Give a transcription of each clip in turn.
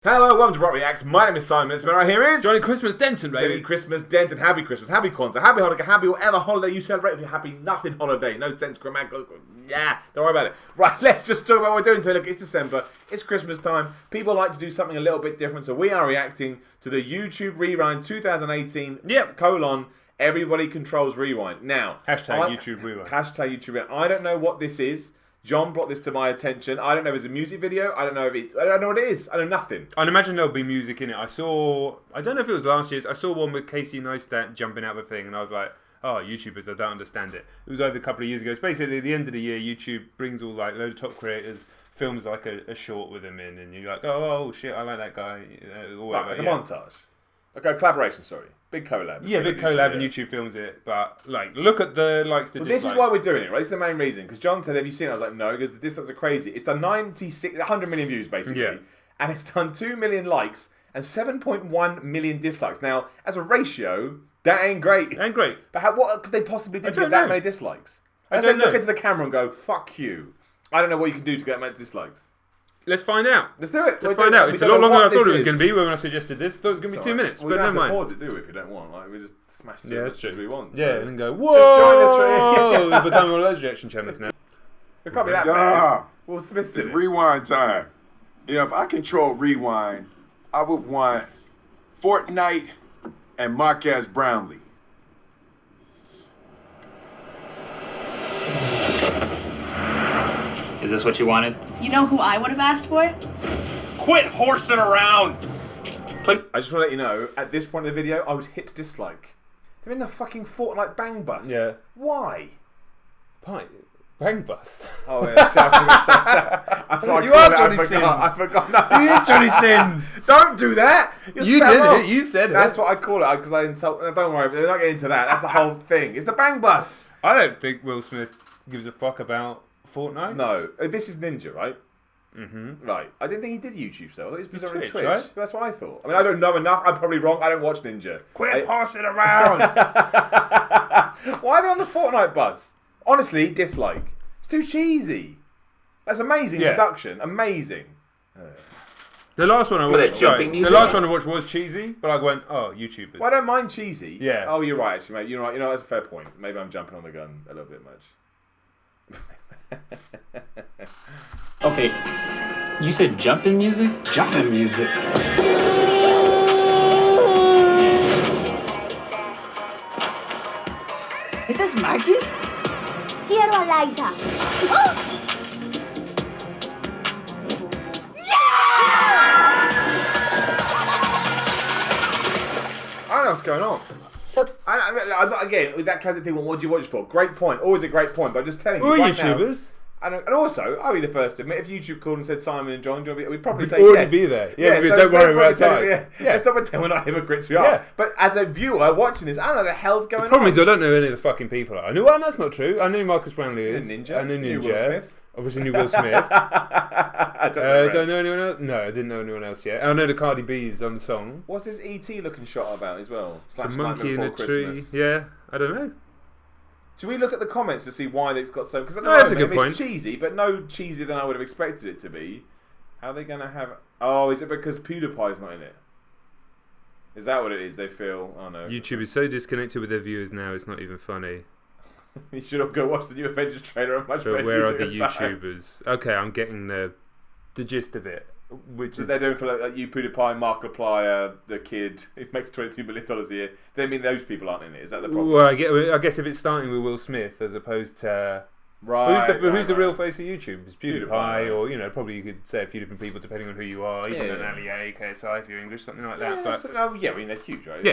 Hello, welcome to Rock Reacts. My name is Simon. This man right here is Johnny Christmas Denton, baby. Johnny Christmas Denton. Happy Christmas, happy Kwanzaa, happy Hanukkah, happy whatever holiday you celebrate. If you're happy nothing holiday, no sense grammatical. Yeah, don't worry about it. Right, let's just talk about what we're doing today. Look, it's December. It's Christmas time. People like to do something a little bit different, so we are reacting to the YouTube Rewind 2018. Yep. Everybody controls rewind. Now, YouTube Rewind. Hashtag YouTube Rewind. I don't know what this is. John brought this to my attention. I don't know if it's a music video. I don't know what it is. I know nothing. I'd imagine there'll be music in it. I don't know if it was last year's. I saw one with Casey Neistat jumping out of a thing, and I was like, oh, YouTubers, I don't understand it. It was over a couple of years ago. It's basically at the end of the year, YouTube brings all like a load of top creators, films like a short with them in, and you're like, oh shit, I like that guy. Like a montage. Okay, collaboration, sorry. Big collab. Yeah, big collab, and YouTube films it. But, like, look at the likes to dislikes. This is why we're doing it, right? This is the main reason. Because John said, have you seen it? I was like, no, because the dislikes are crazy. It's done 100 million views, basically. Yeah. And it's done 2 million likes and 7.1 million dislikes. Now, as a ratio, that ain't great. Ain't great. But what could they possibly do to get that many dislikes? I don't look into the camera and go, fuck you. I don't know what you can do to get that many dislikes. Let's find out. Let's do it. Let's find out. It's a lot longer than I thought it was going to be when I suggested this. I thought it was going to be 2 minutes, but never mind. Pause it, do if you don't want. Like we just smash through as we want. Yeah, and then go, whoa! Just join us. We're becoming one of those reaction channels now. It can't be that bad. Will Smith did it. It's rewind time. Yeah, if I control rewind, I would want Fortnite and Marquez Brownlee. Is this what you wanted? You know who I would have asked for? Quit horsing around! I just want to let you know, at this point in the video, I was hit to dislike. They're in the fucking Fortnite bang bus. Yeah. Why? Bang bus? Oh, yeah. That's what you are Johnny Sins. I forgot. No. He is Johnny Sins. Don't do that. You did it. You said it. That's what I call it, because I insult. Don't worry, they're not getting into that. That's the whole thing. It's the bang bus. I don't think Will Smith gives a fuck about Fortnite? No. This is Ninja, right? Mm-hmm. Right. I didn't think he did YouTube stuff. I thought he was on Twitch. Right? That's what I thought. I mean, I don't know enough. I'm probably wrong. I don't watch Ninja. Quit horsing around! Why are they on the Fortnite bus? Honestly, dislike. It's too cheesy. That's amazing production. Amazing. The last one I watched, the last one I watched was cheesy, but I went, oh, YouTubers. Well, I don't mind cheesy. Yeah. Oh, you're right, actually, mate. You're right. You know, that's a fair point. Maybe I'm jumping on the gun a little bit much. Okay, you said jumping music? Jumping music. Is this Marcus? Quiero a Liza. I don't know what's going on. So, again, with that classic thing, what do you watch for? Great point. Always a great point, but I'm just telling you. We're right YouTubers. Now, and also, I'll be the first to admit, if YouTube called and said Simon and Jon, we'd probably say already yes. be there. Yeah, so don't worry about it. Let's not pretend we're not hypocrites, we are. Yeah. But as a viewer watching this, I don't know what the hell's going on. The problem is I don't know any of the fucking people. I knew, well, that's not true. I knew Marcus Brownlee is. Ninja. I knew Ninja. Will Smith. Obviously knew Will Smith. I don't know anyone else? No, I didn't know anyone else yet. I know the Cardi B's on the song. What's this E.T. looking shot about as well? It's a monkey in a tree. Yeah, I don't know. Should we look at the comments to see why it's got so? Because at the that's a moment, good point. It's cheesy, but no cheesier than I would have expected it to be. How are they going to have? Oh, is it because PewDiePie's not in it? Is that what it is? They feel. Oh no. YouTube is so disconnected with their viewers now. It's not even funny. You should all go watch the new Avengers trailer. And much better where are the YouTubers? Okay, I'm getting the gist of it. Which is they're doing for like you, PewDiePie, Markiplier, the kid who makes $22 million a year. They mean those people aren't in it. Is that the problem? Well, I guess if it's starting with Will Smith as opposed to who's the real face of YouTube? It's PewDiePie, or probably you could say a few different people depending on who you are. Even an Ali A, KSI if you're English, something like that. But I mean they're huge, right?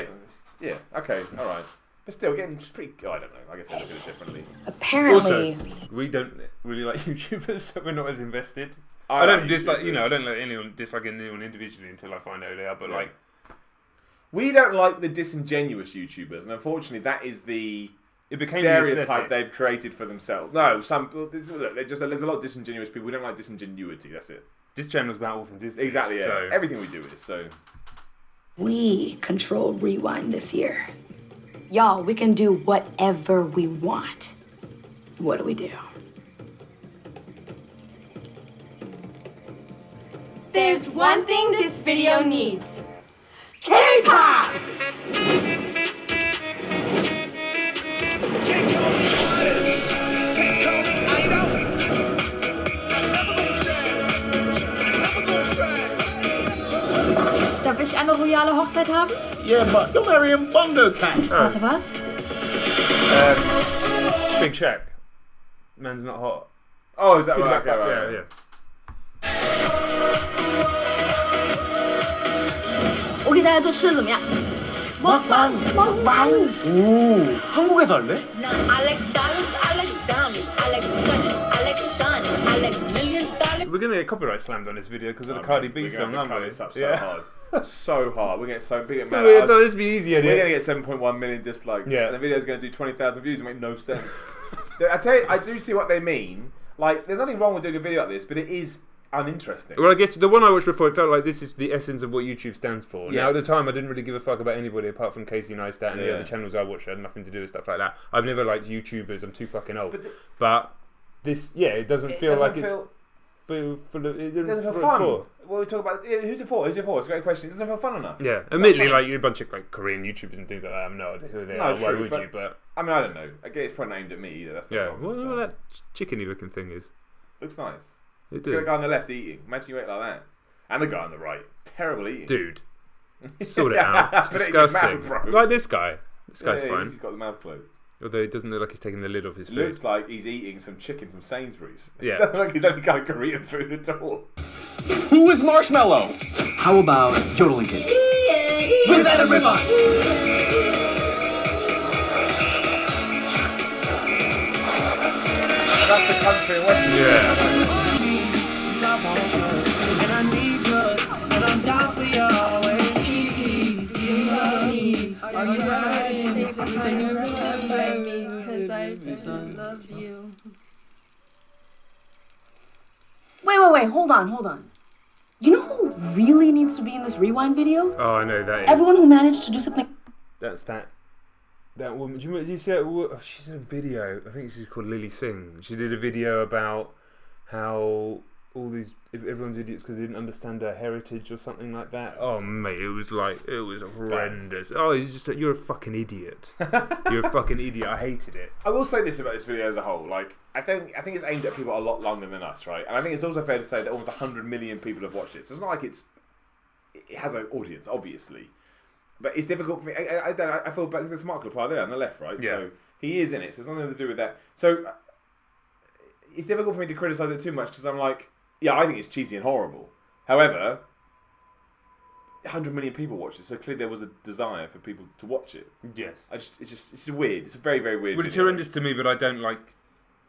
Yeah. Okay. All right. But still, getting pretty. Oh, I don't know. I guess they do it differently. apparently. Also, we don't really like YouTubers, so we're not as invested. I don't dislike, I don't let anyone dislike anyone individually until I find out who they are. But like, we don't like the disingenuous YouTubers, and unfortunately, that is the stereotype they've created for themselves. No, there's a lot of disingenuous people. We don't like disingenuity. That's it. This channel's about authenticity. Exactly. Yeah. So. Everything we do is so. We control Rewind this year. Y'all, we can do whatever we want. What do? there's one thing this video needs. K-pop! Darf ich eine royale Hochzeit haben? Yeah, but don't marry a bongo cat. Warte, was? Big Shaq. Man's not hot. Oh, is that Speed right? back up, Okay, right. yeah.我给大家做吃的怎么样？ 먹방! 먹방! 오, 한국에서 할래? We're gonna get copyright slammed on this video because of the Oh, Cardi man, B we're song, gonna aren't cut we? this up so hard. So hard. We're getting so big. Man, We're this be easier. we're going to get 7.1 million dislikes. Yeah. And the video's going to do 20,000 views. It makes no sense. I tell you, I do see what they mean. Like, there's nothing wrong with doing a video like this, but it is uninteresting. Well, I guess the one I watched before, it felt like this is the essence of what YouTube stands for. Now, at the Yes. time, I didn't really give a fuck about anybody apart from Casey Neistat and the Yeah. other channels I watched. I had nothing to do with stuff like that. I've never liked YouTubers. I'm too fucking old. But But this, yeah, it doesn't feel doesn't like feel, it it doesn't feel for- fun. for- Well, we talk about who's it for? Who's it for? It's a great question. It doesn't feel fun enough. Yeah, It's not admittedly, fun. like you're a bunch of like Korean YouTubers and things like that. I have no idea who they are. Why true, would you? But I mean, I don't know. I guess it's probably aimed at me either. That's the yeah, problem, what so. that chickeny looking thing is? Looks nice. It Look at the did. guy on the left eating. Imagine you ate like that. And the guy on the right. Terrible eating. Dude, sort it out. It's But it in your disgusting. mouth, bro. Like this guy. This guy's Yeah, fine. he's got the mouth closed. Although it doesn't look like he's taking the lid off his It food. looks like he's eating some chicken from Sainsbury's. Yeah. It doesn't look like he's any kind of Korean food at all. Who is Marshmallow? How about Yodeling Cake? With that a ribeye! That's the country in Western Yeah. Are you ready to say goodbye by me? Because I love you. Wait, hold on. You know who really needs to be in this rewind video? Oh, I know that is. Everyone who managed to do something. That's that woman. Do you see that? Oh, she's in a video. I think she's called Lily Singh. She did a video about how everyone's idiots because they didn't understand their heritage or something like that. Oh mate, it was horrendous. Oh, you're a fucking idiot. You're a fucking idiot. I hated it. I will say this about this video as a whole. Like, I think it's aimed at people a lot longer than us, right? And I think it's also fair to say that almost 100 million people have watched it. So it's not like it has an audience, obviously. But it's difficult for me. I feel bad because there's Mark Lepar there on the left, right? Yeah. So he is in it. So it's nothing to do with that. So it's difficult for me to criticise it too much because I'm like, yeah, I think it's cheesy and horrible. However, 100 million people watched it, so clearly there was a desire for people to watch it. Yes. It's weird. It's a very, very weird. Well, it's video. horrendous to me, but I don't like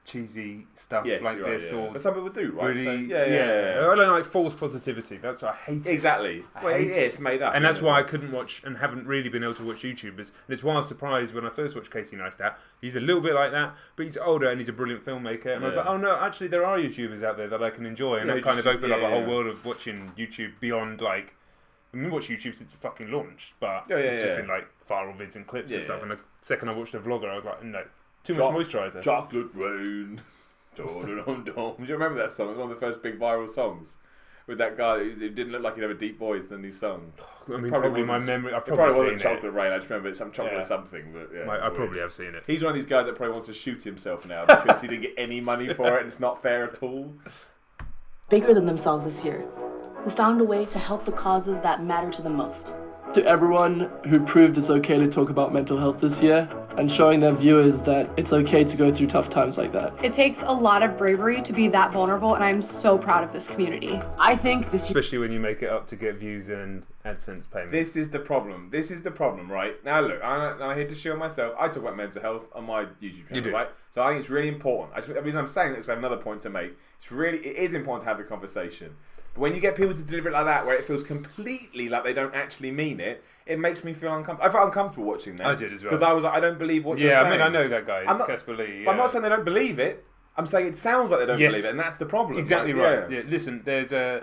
cheesy stuff Yes, like you're right, this yeah. or But some people do, right? really, So, yeah. I don't like false positivity. That's I hate it. Exactly. I hate it's made up. And that's isn't why I it? couldn't watch and haven't really been able to watch YouTubers. And it's why I was surprised when I first watched Casey Neistat. He's a little bit like that, but he's older and he's a brilliant filmmaker. And I was Yeah. like, oh no, actually there are YouTubers out there that I can enjoy. And Yeah, that kind of just- opened up a whole yeah. world of watching YouTube beyond like... I mean, I've watched YouTube since it fucking launched, but it's just been like viral vids and clips and stuff. And the second I watched a vlogger, I was like, no, too much moisturiser. Chocolate rain. Do you remember that song? It was one of the first big viral songs. With that guy who didn't look like he'd have a deep voice and he sung. I mean, probably my wasn't- memory... I've It probably probably wasn't seen Chocolate Rain. I just remember it's some chocolate Yeah. something. But yeah, I it's weird. probably have seen it. He's one of these guys that probably wants to shoot himself now because he didn't get any money for it and it's not fair at all. Bigger than themselves this year, who found a way to help the causes that matter to them most. To everyone who proved it's okay to talk about mental health this year and showing their viewers that it's okay to go through tough times like that. It takes a lot of bravery to be that vulnerable, and I'm so proud of this community. I think this year. Especially when you make it up to get views and AdSense payments. This is the problem. Right? Now look, I'm here to show myself. I talk about mental health on my YouTube channel, You do. right? So I think it's really important. The reason I'm saying this is I have another point to make. It is important to have the conversation. But when you get people to deliver it like that, where it feels completely like they don't actually mean it, it makes me feel uncomfortable. I felt uncomfortable watching that. I did as well. Because I was like, I don't believe what you're Yeah, saying. I mean, I know that guy. I'm not- Casper Lee. But I'm not saying they don't believe it. I'm saying it sounds like they don't Yes. believe it, and that's the problem. Exactly Like, right. yeah. Yeah. Listen, there's an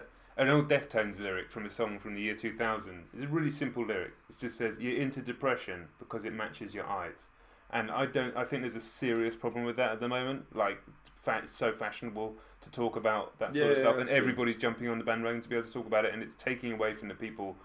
old Deftones lyric from a song from the year 2000. It's a really simple lyric. It just says, "You're into depression because it matches your eyes." And I think there's a serious problem with that at the moment. Like, it's so fashionable to talk about that sort of stuff, and everybody's jumping on the bandwagon to be able to talk about it, and it's taking away from the people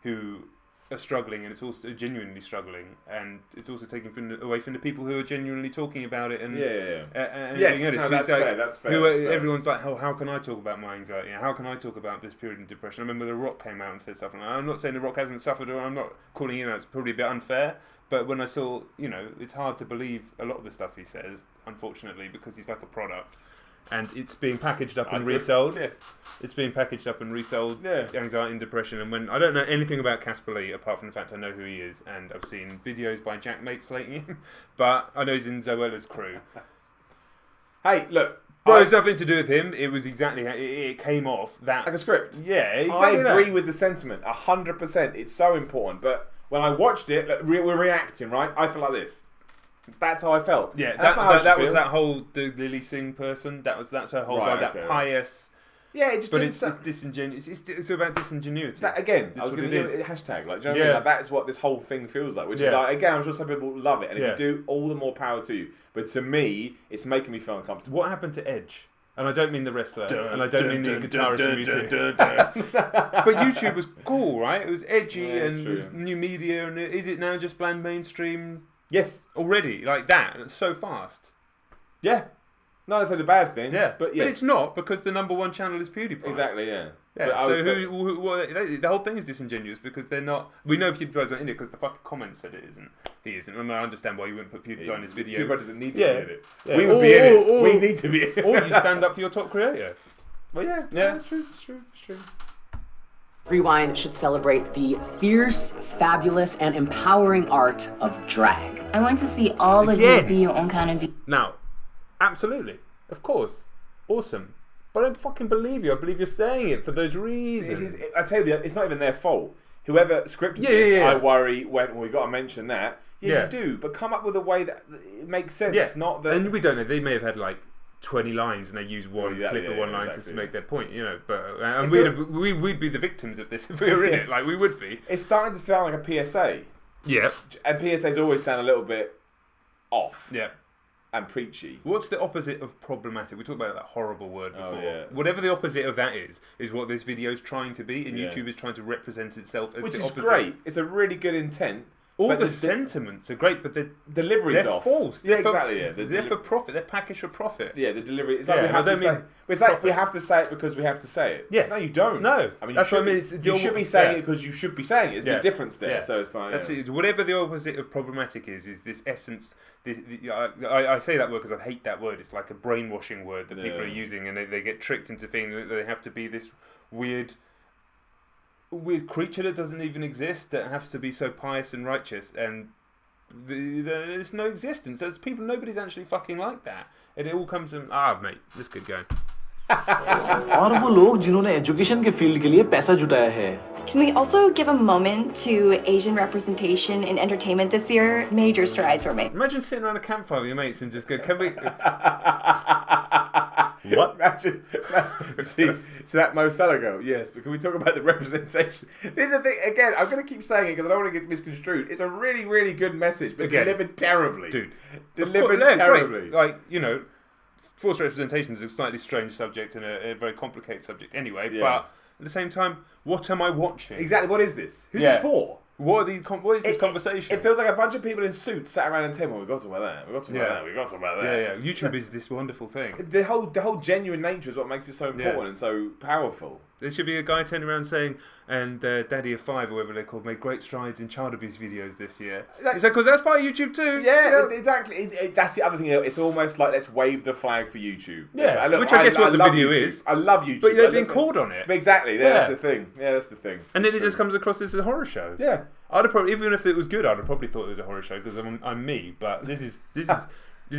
who are struggling, and it's also genuinely struggling, and it's also taking away from the people who are genuinely talking about it. And that's fair. That's fair. Everyone's like, how can I talk about my anxiety? How can I talk about this period of depression? I remember The Rock came out and said stuff, and I'm not saying The Rock hasn't suffered, or I'm not calling it's probably a bit unfair. But when I saw, it's hard to believe a lot of the stuff he says, unfortunately, because he's like a product. And it's being packaged up and resold. Yeah. It's being packaged up and resold, anxiety and depression. And when I don't know anything about Casper Lee, apart from the fact I know who he is, and I've seen videos by Jack Mate slating him, but I know he's in Zoella's crew. Hey, look. Well, it's nothing to do with him. It was exactly how it came off that. Like a script. Yeah, exactly. I agree with the sentiment, 100%. It's so important, but when I watched it, we're reacting, right? I feel like this. That's how I felt. Yeah, that was that whole the Lily Singh person. That's her whole vibe. That pious. Yeah, it just. But it's disingenuous. It's about disingenuity. That, again, I was going to give it a hashtag. Like, do you know what I mean? Like, that's what this whole thing feels like. Which is like, again, I'm sure some people love it, and if you do, all the more power to you. But to me, it's making me feel uncomfortable. What happened to Edge? And I don't mean the wrestler, and I don't mean the guitarist from YouTube. But YouTube was cool, right? It was edgy and it was new media, and is it now just bland mainstream? Yes. Already, like that, and it's so fast. Yeah. Not necessarily a bad thing. Yeah. But yes. But it's not, because the number one channel is PewDiePie. Exactly, yeah. Yeah, so the whole thing is disingenuous, because they're not. We know PewDiePie's not in it because the fucking comments said it isn't. He isn't, and I understand why you wouldn't put PewDiePie in his video. PewDiePie doesn't need to be in it. Yeah. We would be in it. We need to be in it. Or you stand up for your top creator. Well, yeah, it's true. Rewind should celebrate the fierce, fabulous, and empowering art of drag. I want to see all of you be your own kind of. Now, absolutely, of course, awesome. But I don't fucking believe you. I believe you're saying it for those reasons. I tell you, it's not even their fault. Whoever scripted this, I worry, went, well, we got to mention that. Yeah, you do, but come up with a way that it makes sense. Yeah. Not that. And we don't know. They may have had like 20 lines, and they use one clip of one line to make their point. But and we'd be the victims of this if we were in it. Like, we would be. It's starting to sound like a PSA. Yeah. And PSAs always sound a little bit off. Yeah. And preachy. What's the opposite of problematic? We talked about that horrible word before. Oh, yeah. Whatever the opposite of that is what this video is trying to be, and YouTube is trying to represent itself as the opposite. Which is great. It's a really good intent. All the sentiments are great, but the delivery's off. False. Yeah, exactly. Yeah, they're for profit. They're packaged for profit. Yeah, the delivery. It's like we have to say. It's like we have to say it because we have to say it. Yes. No, you don't. No. I mean, that's what I mean. You should be saying it because you should be saying it. It's the difference there. Yeah. So it's like that's it. Whatever the opposite of problematic is this essence. I say that word because I hate that word. It's like a brainwashing word that people are using, and they get tricked into thinking that they have to be this weird creature that doesn't even exist, that has to be so pious and righteous, and there's no existence. There's people. Nobody's actually fucking like that, and it all comes from mate. Let's get going. और वो लोग जिन्होंने education के field के लिए पैसा जुटाया है. Can we also give a moment to Asian representation in entertainment this year? Major strides were made. Imagine sitting around a campfire with your mates and just go, can we... What? Imagine see that Mo Salah go, yes, but can we talk about the representation? This is the thing, again, I'm going to keep saying it because I don't want to get misconstrued. It's a really, really good message, but delivered terribly. Dude. Delivered terribly. Great. Like, forced representation is a slightly strange subject and a very complicated subject anyway, but at the same time, what am I watching? Exactly, what is this? Who's this for? What is this conversation? It feels like a bunch of people in suits sat around a table. We've got to talk about that. We've got to talk about that. We've got to talk about that. Yeah. YouTube is this wonderful thing. The whole genuine nature is what makes it so important and so powerful. There should be a guy turning around saying, and Daddy of 5, or whatever they're called, made great strides in child abuse videos this year. It's like, because that's part of YouTube too. Yeah, exactly. That's the other thing. It's almost like let's wave the flag for YouTube. Yeah, which I guess what the video is. I love YouTube. But they're being called on it. Exactly. That's the thing. Yeah, that's the thing. And then it just comes across as a horror show. Yeah. I'd have probably, even if it was good, I'd have probably thought it was a horror show because I'm me. But this is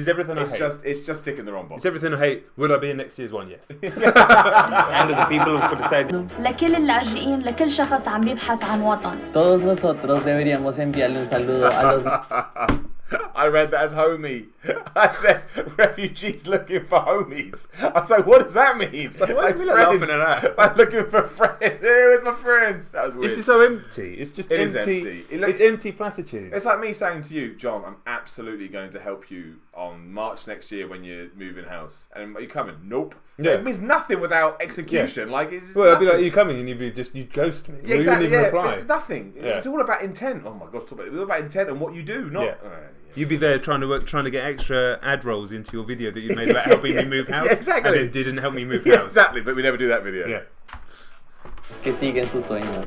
everything I hate. It's just ticking the wrong box. It's everything I hate. Would I be in next year's one? Yes. And the people who could decide. لكل اللاجئين لكل شخص عم يبحث عن وطن. Todos nosotros deberíamos enviarle un saludo a los. I read that as homie. I said refugees looking for homies. I was like, what does that mean? Why are we laughing at that? I'm looking for friends. Here with my friends. That was weird. This is so empty. It's just It empty. is empty. It's empty platitudes. It's like me saying to you, John, I'm absolutely going to help you on March next year when you're moving house. And are you coming? Nope. So it means nothing without execution. Like it's well, nothing. I'd be like, you coming, and you'd ghost me. Yeah, exactly. You wouldn't even reply. It's nothing. It's all about intent. Oh my God, stop it. It's all about intent and what you do, not. You'd be there trying to get extra ad rolls into your video that you made about helping me move house. Yeah, exactly. And it didn't help me move house. Exactly, but we never do that video. Yeah. Que siguen sus sueños.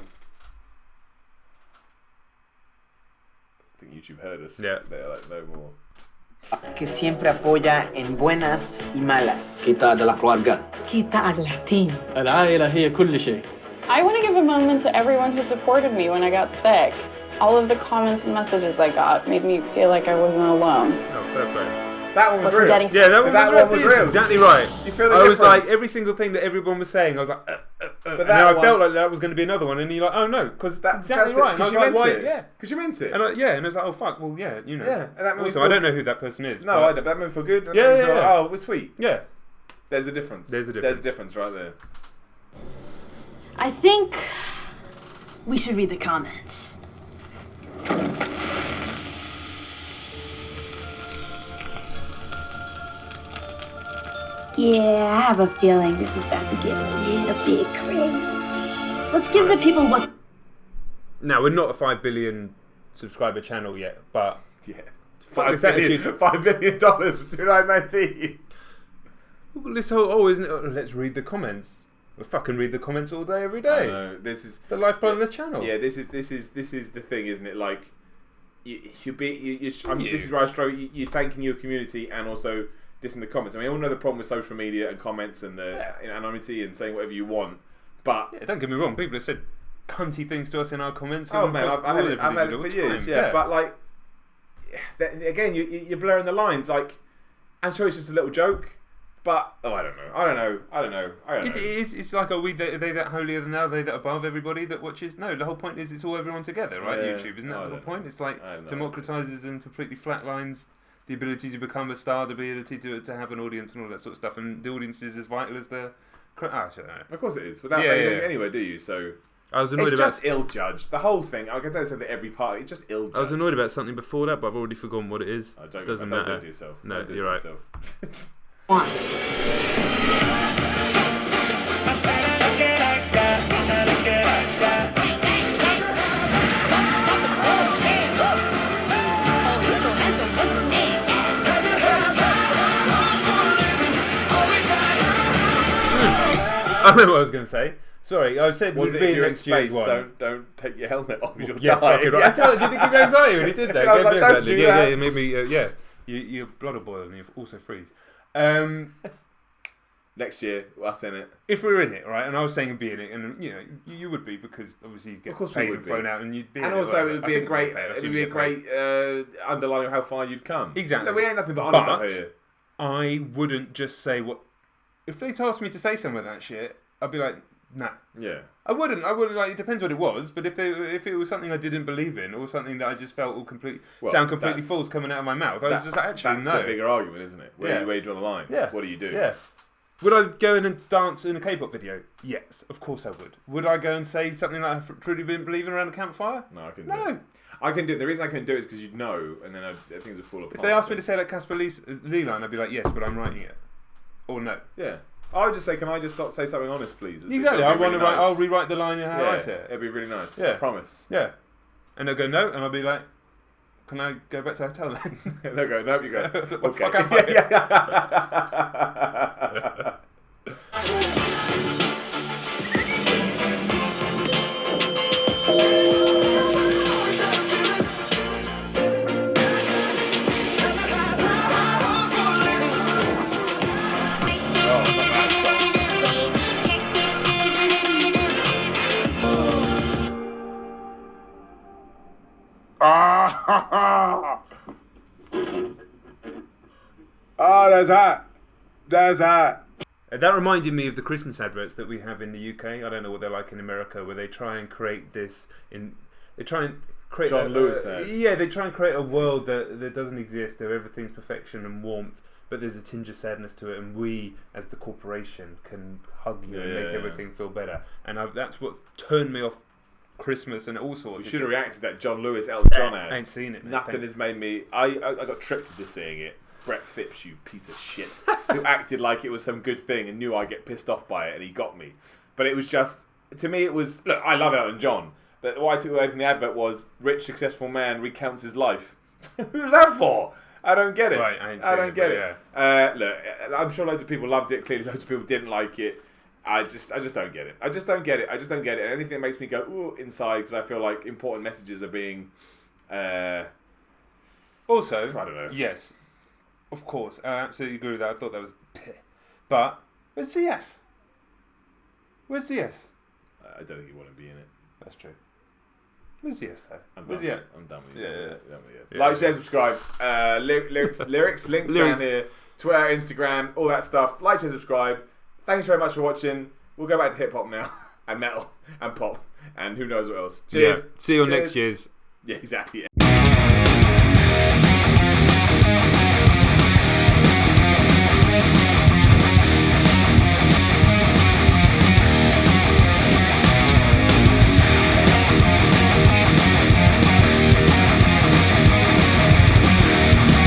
I think YouTube heard us. Yeah. They're like, no more. Que siempre apoya en buenas y malas. Kita adalah keluarga. Kita adalah team. العائلة هي كل شيء. I want to give a moment to everyone who supported me when I got sick. All of the comments and messages I got made me feel like I wasn't alone. Oh, fair play. That one was real. Yeah, that one was real. Exactly right. You feel the I difference? was like, every single thing that everyone was saying, I was like, But and that then I one, felt like that was going to be another one, and you're like, oh no, because that's exactly right. And I was like, why? Yeah, because you meant it. And I was like, oh fuck, well yeah, you know. Yeah, and that made me also, feel... I don't know who that person is. No, I don't. That made me feel good. That Yeah, made me yeah, feel yeah. like, oh, we're sweet. Yeah. There's a difference. There's a There's a difference right there. I think we should read the comments. Yeah, I have a feeling this is about to get a little bit crazy. Let's give the people what... Now, we're not a 5 billion subscriber channel yet, but... Yeah. Fuck this $5 attitude. billion for 2019. This whole, isn't it? Let's read the comments. We'll fucking read the comments all day, every day. I know. This is the lifeblood of the channel. Yeah, this is the thing, isn't it? Like, this is where I struggle. You're thanking your community and also dissing the comments. I mean, we all know the problem with social media and comments and the anonymity and saying whatever you want. But yeah, don't get me wrong, people have said cunty things to us in our comments. Oh man, I've had it for years. Yeah, but like, again, you're blurring the lines. Like, I'm sure it's just a little joke. But I don't know. It's like, are they that holier than thou? Are they that above everybody that watches? No, the whole point is it's all everyone together, right? Yeah. YouTube, isn't that the whole point? It's like democratizes and completely flatlines the ability to become a star, the ability to have an audience and all that sort of stuff. And the audience is as vital as the. I don't know. Of course it is. Without anyway, do you? So I was annoyed it's about just ill-judged. The whole thing. I can tell you something every part. It's just ill-judged. I was annoyed about something before that, but I've already forgotten what it is. Doesn't matter. Don't do it yourself. No, you're right. Once. I remember what I was going to say. Sorry, I said was it if you're in space? Don't take your helmet off. You'll die. Fucking right. I tell you, did it give you anxiety when he did that? I was like, don't do that. It made me. Your blood will boil and you also freeze. Next year, us in it. If we were in it, right, and I was saying it'd be in it, and you would be because obviously you get paid and thrown out, and you'd be. And also, it would be a great, underlining of how far you'd come. Exactly. No, we ain't nothing but honest up here. I wouldn't just say what. If they asked me to say some of that shit, I'd be like, nah. Yeah. I wouldn't. Like, it depends what it was, but if it was something I didn't believe in, or something that I just felt sound completely false coming out of my mouth, I was just actually that's no. the bigger argument, isn't it? Where you draw the line. Yeah. What do you do? Yeah. Would I go in and dance in a K-pop video? Yes, of course I would. Would I go and say something that I truly didn't believe in around a campfire? No, I couldn't. No. I can do it. The reason I couldn't do it is because you'd know, and then things would fall apart. If they asked me to say like Casper Lee line, I'd be like, yes, but I'm writing it, or no. Yeah. I would just say, can I just say something honest, please? Exactly. I want to write. I'll rewrite the line how I say it. It'd be really nice. Yeah. I promise. Yeah. And they'll go no, and I'll be like, can I go back to the hotel then? They'll go, nope, you go. Okay. Fuck out. Oh, that's hot. That's hot. That reminded me of the Christmas adverts that we have in the UK. I don't know what they're like in America, where they try and create this create John Lewis said. Yeah, they try and create a world that doesn't exist, where everything's perfection and warmth, but there's a tinge of sadness to it, and we, as the corporation, can hug you and make everything feel better. And that's what turned me off Christmas and all sorts. We should have reacted to that John Lewis Elton John ad. I ain't seen it. Nothing has made me. I got tricked into seeing it. Brett Phipps, you piece of shit, who acted like it was some good thing and knew I'd get pissed off by it, and he got me. But it was just, to me, it was. Look, I love Elton John, but what I took away from the advert was rich, successful man recounts his life. Who was that for? I don't get it. Right, I don't get it. Look, I'm sure loads of people loved it. Clearly, loads of people didn't like it. I just don't get it. I just don't get it. And anything that makes me go ooh inside because I feel like important messages are being. Also, I don't know. Yes, of course, I absolutely agree with that. I thought that was, but where's the yes? Where's the yes? I don't think you want to be in it. That's true. Where's the yes though? I'm Where's done with Yeah. it. Like, share, subscribe. Lyrics, links down here. Twitter, Instagram, all that stuff. Like, share, subscribe. Thanks very much for watching. We'll go back to hip hop now, and metal, and pop, and who knows what else. Cheers. Yeah. See you on next year's. Yeah, exactly.